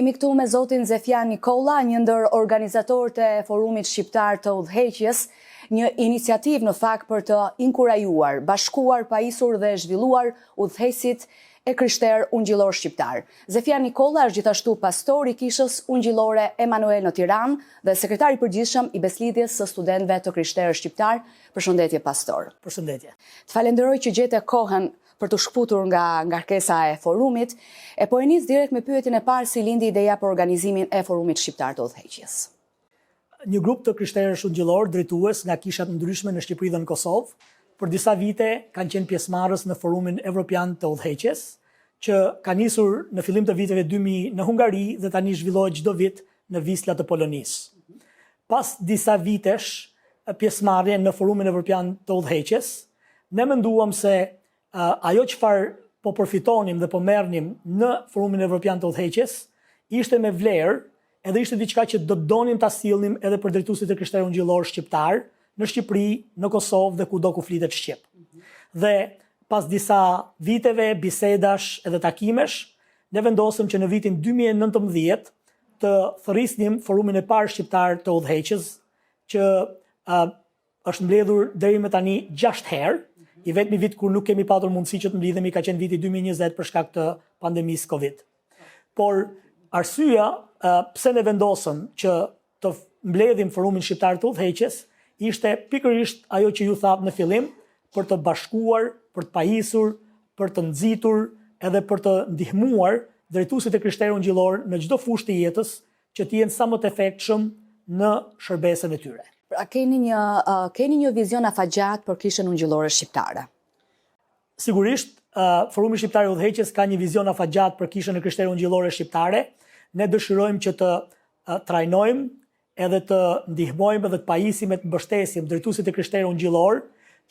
Jemi këtu me zotin Zefian Nikolla, një ndër organizatorët e Forumit Shqiptar të Udhëheqjes, një iniciativë në fakt për të inkurajuar, bashkuar, pajisur dhe zhvilluar udhëheqësit e krishterë ungjillor shqiptar. Zefian Nikolla është gjithashtu pastor i kishës ungjillore Emanuel në Tiranë dhe sekretari i përgjithshëm i Beslidhjes së studentëve të krishterë shqiptar. Përshëndetje pastor. Përshëndetje. Të falenderoj që gjete kohën për të shkputur nga ngarkesa e forumit, e po e nis direkt me pyetjen e parë si lindi ideja për organizimin e Forumit Shqiptar të Udhëheqjes. Një grup të krishterësh ungjillor drejtues nga kishat ndryshme në Shqipëri dhe në Kosovë, për disa vite kanë qenë pjesëmarrës në Forumin Evropian të Udhëheqjes, që ka nisur në fillim të viteve 2000 në Hungari dhe tani zhvillohet çdo vit në Wisla të Polonisë. Pas disa vitesh pjesëmarrje në Forumin Evropian të Udhëheqjes, ne menduam se ajo çfarë po përfitonim dhe po merrnim në Forumin Evropian të Udhëheqjes ishte me vlerë, edhe ishte diçka që do donim ta sillnim edhe për drejtuesit e krishterë ungjillor shqiptar në Shqipëri, në Kosovë dhe kudo ku flitet shqip. Dhe pas disa viteve, bisedash edhe takimesh, ne vendosëm që në vitin 2019 të thërrisnim Forumin e parë shqiptar të Udhëheqjes, që është mbledhur deri më tani 6 herë. I vetmi vit kur nuk kemi patur mundësi që të mblidhemi ka qenë viti 2020 për shkak të pandemisë Covid. Por arsyeja pse ne vendosëm që të mbledhim Forumin Shqiptar të Udhëheqjes ishte pikërisht ajo që ju thatë në fillim, për të bashkuar, për të pajisur, për të nxitur edhe për të ndihmuar drejtuesit e krishterë ungjillor në çdo fushë të jetës që të jenë sa më të efektshëm në shërbesën e tyre. Pra keni një vizion afatgjat për kishën ungjillore shqiptare? Sigurisht, Forumi Shqiptar i Udhëheqjes ka një vizion afatgjat për kishën e krishterë ungjillore shqiptare. Ne dëshirojmë që të trajnojmë edhe të ndihmojmë edhe të pajisim e të mbështesim drejtuesit e krishterë ungjillor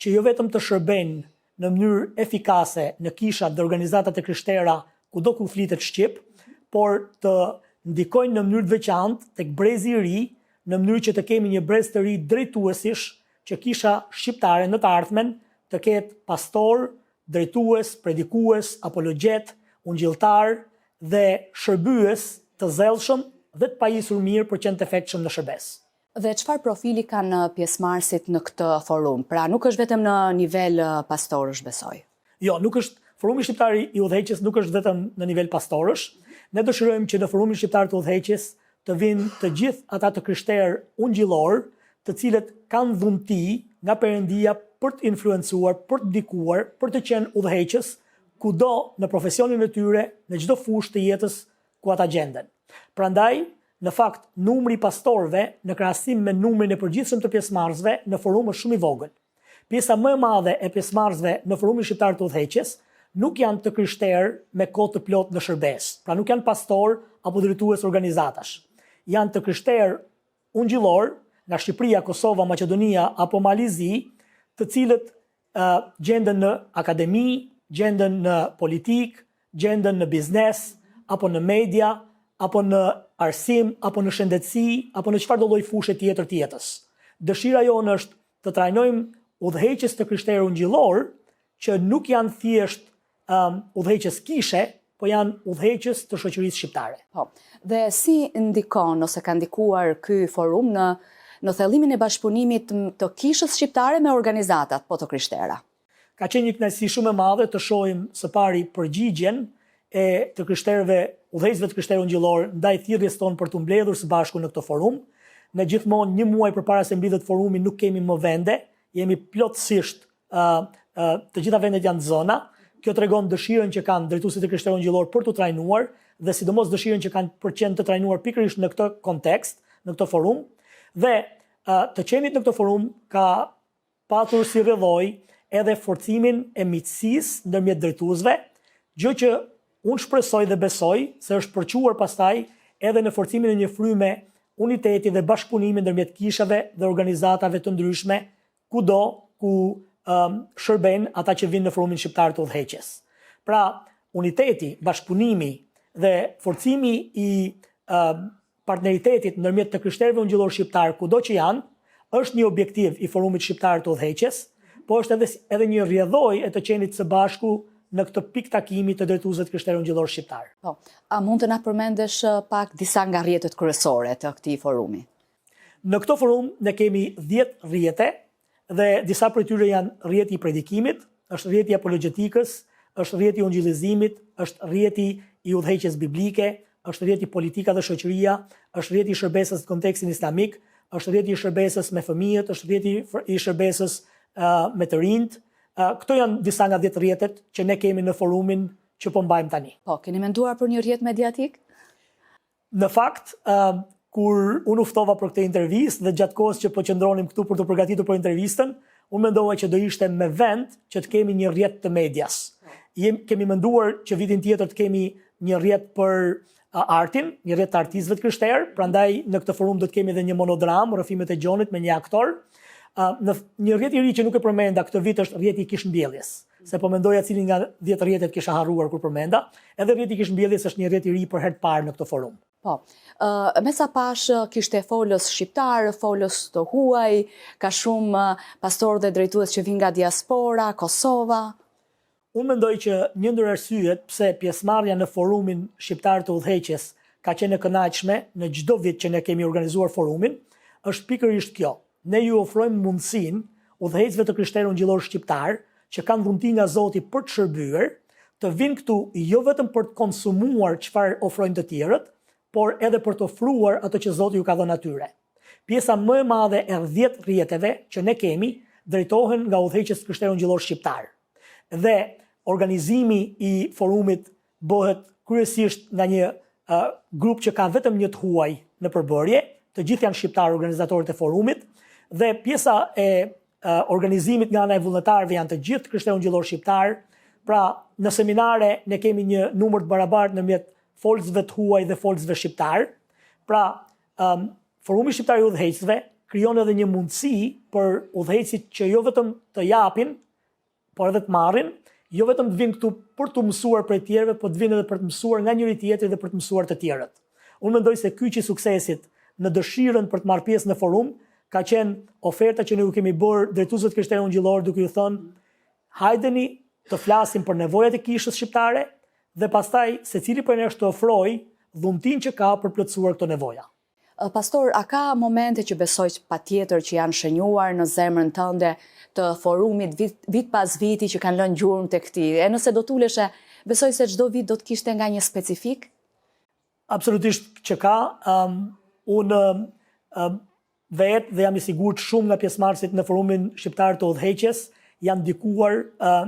që jo vetëm të shërbejnë në mënyrë efikase në kishat dhe organizatat e krishtera kudo ku flitet shqip, por të ndikojnë në mënyrë të veçantë tek brezi i ri, në mënyrë që të kemi një brez të ri drejtuesish, që kisha shqiptare në të ardhmen të ketë pastor, drejtues, predikues, apologjet, ungjilltar dhe shërbyes të zellshëm dhe të pajisur mirë për qenë të efektshëm në shërbes. Dhe çfarë profili kanë pjesëmarrësit në këtë forum? Pra nuk është vetëm në nivel pastorësh, besoj. Jo, nuk është. Forumi Shqiptar i Udhëheqjes nuk është vetëm në nivel pastorësh. Ne dëshirojmë që në Forumin Shqiptar të Udhëheqjes të vinë të gjithë ata të krishterë ungjillor, të cilët kanë dhunti nga Perëndia për të influencuar, për të ndikuar, për të qenë udhëheqës kudo në profesionin e tyre, në çdo fushë të jetës ku ata gjenden. Prandaj, në fakt, numri i pastorëve në krahasim me numrin e përgjithshëm të pjesëmarrësve në forum është shumë i vogël. Pjesa më e madhe e pjesëmarrësve në Forumin Shqiptar të Udhëheqjes nuk janë të krishterë me kohë të plotë në shërbes. Pra nuk janë pastor apo drejtues organizatash. Janë të krishterë ungjillor nga Shqipëria, Kosova, Maqedonia apo Malizi, të cilët gjenden në akademi, gjenden në politik, gjenden në biznes, apo në media, apo në arsim, apo në shëndetësi, apo në çfarëdo lloj fushë tjetër të jetës. Dëshira jonë është të trajnojmë udhëheqjes të krishterë ungjillor që nuk janë thjesht udhëheqjes kishe, po janë udhëheqjes të shoqërisë shqiptare. Po. Dhe si ndikon ose ka ndikuar ky forum në thellimin e bashkëpunimit të kishës shqiptare me organizatat po të krishtera? Ka qenë një kënaqësi shumë e madhe të shohim së pari përgjigjen e të krishterëve, udhëheqësve të krishterë ungjillor ndaj thirrjes tonë për të mbledhur së bashku në këtë forum. Ne gjithmonë një muaj përpara se mblidhet forumi nuk kemi më vende, jemi plotësisht të gjitha vendet janë zona. Kjo tregon dëshirën që kanë drejtuesit e krishterë ungjillor për të trajnuar dhe sidomos dëshirën që kanë për qenë të trajnuar pikërisht në këtë kontekst, në këtë forum. Dhe të qenit në këtë forum ka patur si rrjedhoj edhe forcimin e miqësisë ndërmjet drejtuesve, gjë që unë shpresoj dhe besoj se është përquar pastaj edhe në forcimin e një fryme uniteti dhe bashkëpunimi ndërmjet kishave dhe organizatave të ndryshme kudo ku shërben ata që vinë në Forumin Shqiptar të Udhëheqjes. Pra, uniteti, bashkëpunimi dhe forcimi i partneritetit ndërmjet të krishterëve ungjillor shqiptar kudo që janë, është një objektiv i Forumit Shqiptar të Udhëheqjes, po është edhe një rrjedhojë e të qenit së bashku në këtë pikë takimi të drejtuesve të Krishterë Ungjillor Shqiptar. Po, a mund të na përmendesh pak disa nga rrjetet kryesore të këtij forumi? Në këtë forum ne kemi 10 rrjete dhe disa prej tyre janë rrjeti i predikimit, është rrjeti i apologjetikës, është rrjeti i ungjillizimit, është rrjeti i udhëheqjes biblike, është rrjeti politika dhe shoqëria, është rrjeti i shërbesës në kontekstin islamik, është rrjeti i shërbesës me fëmijët, është rrjeti i shërbesës me të rinjt. Këto janë disa nga 10 rrjetet që ne kemi në forumin që po mbajmë tani. Po, keni menduar për një rrjet mediatik? Në fakt, kur unë uftova për këtë intervistë dhe gjatë kohës që po qëndronim këtu për të përgatitur për intervistën, unë mendova që do ishte me vend që të kemi një rrjet të medias. Kemi menduar që vitin tjetër të kemi një rrjet për artin, një rrjet të artistëve të krishterë, prandaj në këtë forum do të kemi edhe një monodram, Rrëfimet e Gjonit me një aktor. Në një rrjet i ri që nuk e përmenda këtë vit është rrjeti i kishmbjelljes, se po mendoja cilin nga 10 rrjetet kisha harruar kur përmenda, edhe rrjeti i kishmbjelljes është një rrjet i ri për herë të parë në këtë forum. Po, me sa pash kishte folës shqiptar, folës të huaj, ka shumë pastor dhe drejtues që vinë nga diaspora, Kosova. Unë mendoj që një ndër arsyet pse pjesëmarrja në forumin shqiptar të udhëheqjes ka qenë e kënaqshme në çdo vit që ne kemi organizuar forumin, është pikërisht kjo. Ne ju ofrojmë mundësinë udhëheqësve të Krishterë Ungjillor Shqiptar që kanë dhunti nga Zoti për të shërbyer, të vinë këtu jo vetëm për të konsumuar çfarë ofrojnë të tjerët, por edhe për të ofruar ato që Zoti ju ka dhënë atyre. Pjesa më e madhe e 10 rrjeteve që ne kemi drejtohen nga udhëheqës të Krishterë Ungjillor Shqiptar. Dhe organizimi i forumit bëhet kryesisht nga një grup që ka vetëm një të huaj në përbërje, të gjithë janë shqiptarë organizatorët e forumit, dhe pjesa e organizimit nga ana e vullnetarëve janë të gjithë Krishterë Ungjillor Shqiptar. Pra, në seminare ne kemi një numër të barabartë ndërmjet folësve të huaj dhe folësve shqiptar. Pra, forumi shqiptar i udhëheqësve krijon edhe një mundësi për udhëheqësit që jo vetëm të japin, por edhe të marrin, jo vetëm të vinë këtu për të mësuar prej tjerëve, por të vinë edhe për të mësuar nga njëri tjetri dhe për të mësuar të tjerët. Unë mendoj se kyçi i suksesit në dëshirën për të marrë pjesë në forum ka qenë oferta që ne u kemi bërë drejtuesve të Krishterë Ungjillor duke ju thënë, hajdeni të flasim për nevojat e kishës shqiptare dhe pastaj secili prej nesh të ofrojë dhuntin që ka për plotësuar këto nevoja. Pastor, a ka momente që besoj patjetër që janë shënjuar në zemrën tënde të forumit vit pas viti që kanë lënë gjurmë tek ti? E nëse do t'uleshe, besoj se çdo vit do të kishte nga një specifik? Absolutisht që ka. Unë vetë dhe jam i sigurt shumë nga pjesëmarrësit në forumin shqiptar të udhëheqjes janë ndikuar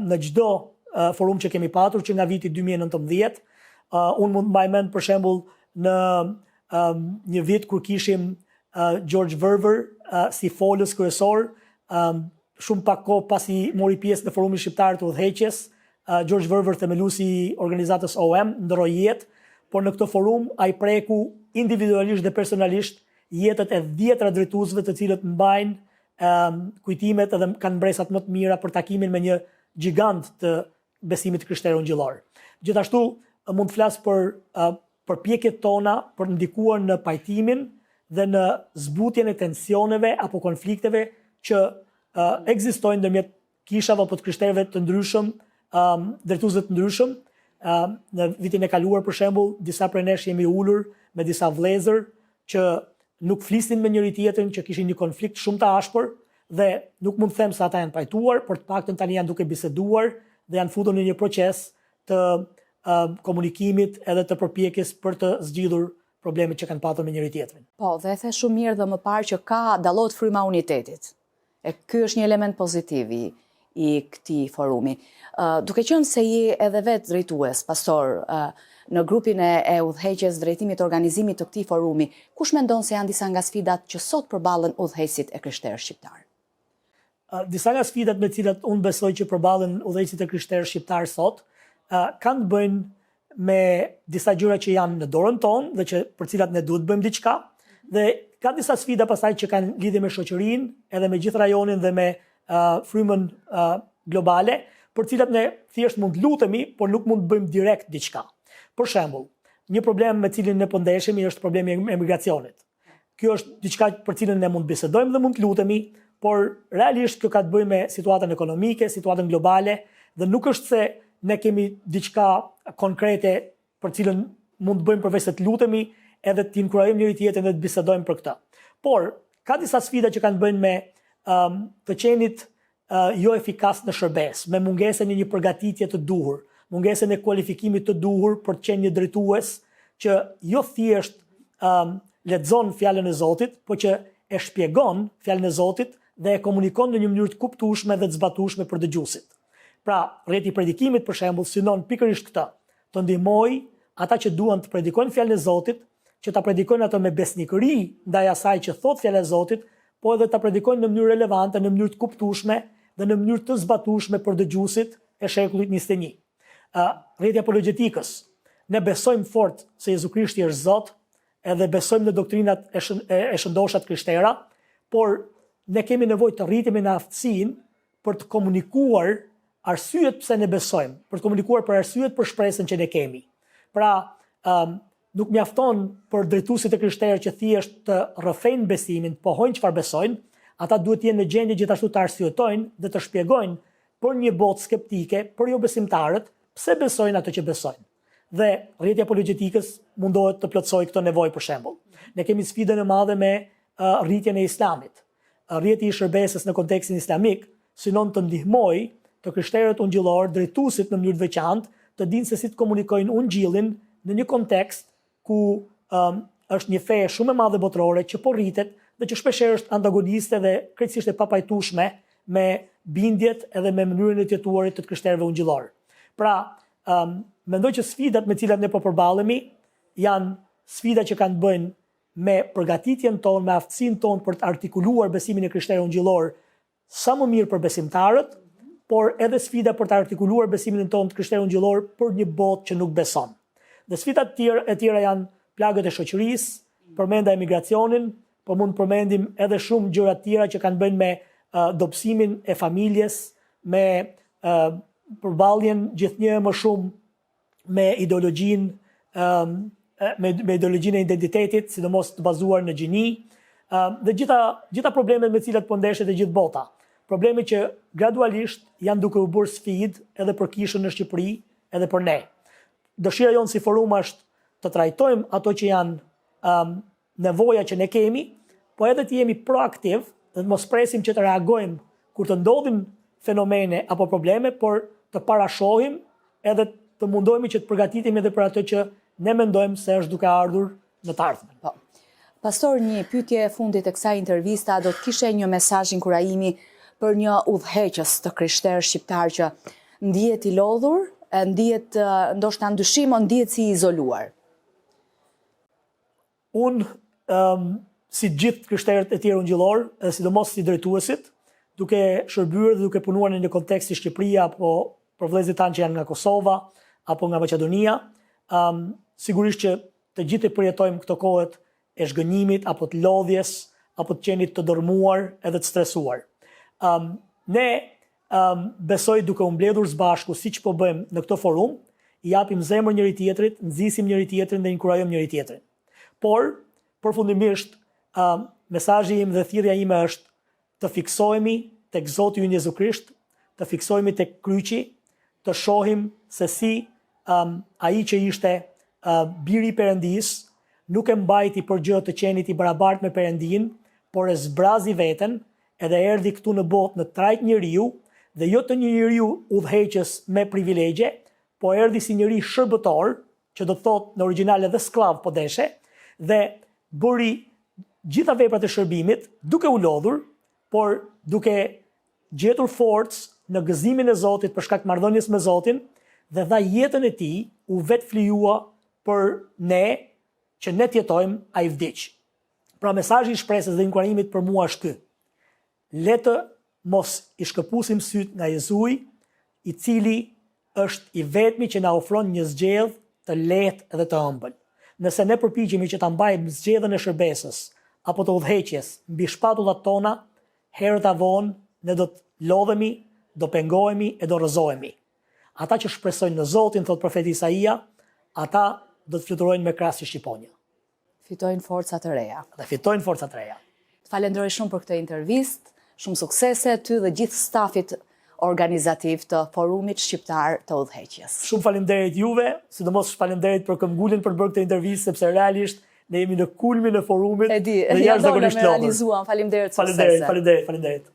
në çdo forum që kemi patur që nga viti 2019. Unë mund mbaj mend për shembull në një vit kur kishim George Verver si folës kryesor, shumë pak kohë pasi mori pjesë në forumin shqiptar të udhëheqjes, George Verver, themeluesi i organizatës OM, ndroi jetë, por në këtë forum ai preku individualisht dhe personalisht jetët e 10 drejtuesve të cilët mbajnë kujtimet edhe kanë mbresat më të mira për takimin me një gjigant të besimit krishterë ungjillor. Gjithashtu mund të flas për përpjekjet tona për ndikuar në pajtimin dhe në zbutjen e tensioneve apo konflikteve që ekzistojnë ndërmjet kishave apo të krishterëve të ndryshëm, drejtuesve të ndryshëm. Në vitin e kaluar për shembull, disa prej nesh jemi ulur me disa vëllezër që nuk flisnin me njëri tjetrin, që kishin një konflikt shumë të ashpër dhe nuk mund të them se ata janë pajtuar, por të paktën tani janë duke biseduar dhe janë futur në një proces të komunikimit edhe të përpjekjes për të zgjidhur problemet që kanë patur me njëri tjetrin. Po, dhe e the shumë mirë dhe më parë që ka dallohet fryma unitetit. E ky është një element pozitiv i këtij forumi. Duke qenë se je edhe vetë drejtues, pastor, në grupin e udhëheqjes, drejtimit, organizimit të këtij forumi, kush mendon se janë disa nga sfidat që sot përballen udhëheqësit e krishterë shqiptar? Disa nga sfidat me cilat unë besoj që përballen udhëheqësit e krishterë shqiptar sot, kanë të bëjnë me disa gjëra që janë në dorën tonë dhe që për cilat ne duhet bëjmë diçka, dhe ka disa sfida pastaj që kanë lidhje me shoqërinë, edhe me gjithë rajonin dhe me frymën globale, për cilat ne thjesht mund të lutemi, por nuk mund të bëjmë direkt diçka. Për shembull, një problem me cilin ne po ndeshemi është problemi i emigracionit. Kjo është diçka për cilën ne mund të bisedojmë dhe mund të lutemi, por realisht kjo ka të bëjë me situatën ekonomike, situatën globale, dhe nuk është se ne kemi diçka konkrete për cilën mund të bëjmë përveç se të lutemi, edhe të inkurajojmë njëri tjetrin dhe të bisedojmë për këtë. Por ka disa sfida që kanë të bëjnë me të qenit jo efikas në shërbes, me mungesën e një përgatitje të duhur, mungesën e kualifikimit të duhur për të qenë një drejtues që jo thjesht lexon fjalën e Zotit, por që e shpjegon fjalën e Zotit dhe e komunikon në një mënyrë të kuptueshme dhe të zbatueshme për dëgjuesit. Pra, rrjeti i predikimit për shembull synon pikërisht këtë, të ndihmojë ata që duan të predikojnë fjalën e Zotit, që ta predikojnë ato me besnikëri ndaj asaj që thot fjala e Zotit, po edhe ta predikojnë në mënyrë relevante, në mënyrë të kuptueshme dhe në mënyrë të zbatueshme për dëgjuesit e shekullit 21. Rrjeti i apologjetikës. Ne besojmë fort se Jezu Krishti është Zot, edhe besojmë në doktrinat e shëndosha të krishtera, por ne kemi nevojë të rritemi në aftësinë për të komunikuar arsyet pse ne besojmë, për të komunikuar për arsyet për shpresën që ne kemi. Pra, nuk mjafton për drejtuesit e krishterë që thjesht të rrëfejnë besimin, pohojnë çfarë besojnë, ata duhet të jenë në gjendje gjithashtu të arsyetojnë dhe të shpjegojnë për një botë skeptike, për jo besimtarët, pse besojnë ato që besojnë. Dhe rrjeti i apologjetikës mundohet të plotësojë këtë nevojë për shembull. Ne kemi sfidën e madhe me rritjen e Islamit. Rrjeti i shërbesës në kontekstin islamik synon të ndihmojë të krishterët ungjillor, drejtuesit në mënyrë të veçantë, të dinë se si të komunikojnë ungjillin në një kontekst ku është një fe shumë e madhe botërore që po rritet dhe që shpeshherë është antagoniste dhe krejtësisht e papajtueshme me bindjet edhe me mënyrën e të jetuarit të krishterëve ungjillor. Pra, mendoj që sfidat me cilat ne po përballemi janë sfida që kanë të bëjnë me përgatitjen tonë, me aftësinë tonë për të artikuluar besimin e krishterëve ungjillor sa më mirë për besimtarët, por edhe sfida për të artikuluar besimin tonë të krishterëve ungjillor për një botë që nuk beson. Dhe sfidat e tjera janë plagët e shoqërisë, përmenda emigracionin, por mund të përmendim edhe shumë gjëra të tjera që kanë të bëjnë me dobësimin e familjes, me përballjen gjithnjë më shumë me ideologjinë me ideologjinë e identitetit, sidomos të bazuar në gjini, dhe gjitha problemet me cilat po ndeshet e gjithë bota. Probleme që gradualisht janë duke u bërë sfidë edhe për kishën në Shqipëri, edhe për ne. Dëshira jonë si forum është të trajtojmë ato që janë nevoja që ne kemi, po edhe të jemi proaktiv dhe të mos presim që të reagojmë kur të ndodhin fenomene apo probleme, por të parashohim edhe të mundohemi që të përgatitemi edhe për ato që ne mendojmë se është duke ardhur në të ardhmen. Po. Pastor, një pyetje e fundit e kësaj intervista, do të kishe një mesazh inkurajimi për një udhëheqës të krishterë shqiptar që ndihet i lodhur, ndihet ndoshta ndyshim, ndihet si i izoluar. Unë, si gjithë krishterët e tjerë ungjillor, sidomos si drejtuesit, duke shërbyer dhe duke punuar në një kontekst si Shqipëria apo për vëllezërit tanë që janë nga Kosova apo nga Maqedonia, sigurisht që të gjithë e përjetojmë këto kohët e zhgënjimit apo të lodhjes apo të qenit të dërmuar edhe të stresuar. Ne besoj duke u mbledhur së bashku siç po bëjmë në këtë forum, i japim zemër njëri tjetrit, nxisim njëri tjetrin dhe inkurajojmë njëri tjetrin. Por, përfundimisht, mesazhi im dhe thirrja ime është të fiksohemi tek Zoti ynë Jezu Krisht, të fiksohemi tek kryqi, të shohim se si ai që ishte biri i Perëndis nuk e mbajti për gjë të qenit i barabartë me Perëndin, por e zbrazi veten edhe erdhi këtu në botë në trajt njeriu, dhe jo të një njeriu udhëheqës me privilegje, po erdhi si njeri shërbëtor, që do të thotë në origjinal edhe sklav po deshe, dhe bëri gjitha veprat e shërbimit duke u lodhur, por duke gjetur forcë në gëzimin e Zotit për shkak të marrëdhënies me Zotin, dhe dha jetën e tij u vetë flijua për ne që ne të jetojmë ai vdiq. Pra mesazhi i shpresës dhe inkurajimit për mua është ky. Le të mos i shkëpusim syt nga Jezui, i cili është i vetmi që na ofron një zgjedhje të lehtë dhe të ëmbël. Nëse ne përpiqemi që ta mbajmë zgjedhjen e shërbesës apo të udhëheqjes mbi shpatullat tona, herët avon ne do të lodhemi, do pengohemi e do rrëzohemi. Ata që shpresojnë në Zotin, thot profeti Isaia, ata do të fluturojnë me krahas si shqiponja. Fitojnë forca të reja. Dhe fitojnë forca të reja. Të falenderoj shumë për këtë intervistë, shumë suksese ty dhe gjithë stafit organizativ të Forumit Shqiptar të Udhëheqjes. Shumë faleminderit juve, sidomos faleminderit për këmbgulin për bërë këtë intervistë, sepse realisht ne jemi në kulmin e forumit E di, dhe ja jashtëzakonisht me lodhur. realizuam, faleminderit suksese. Faleminderit.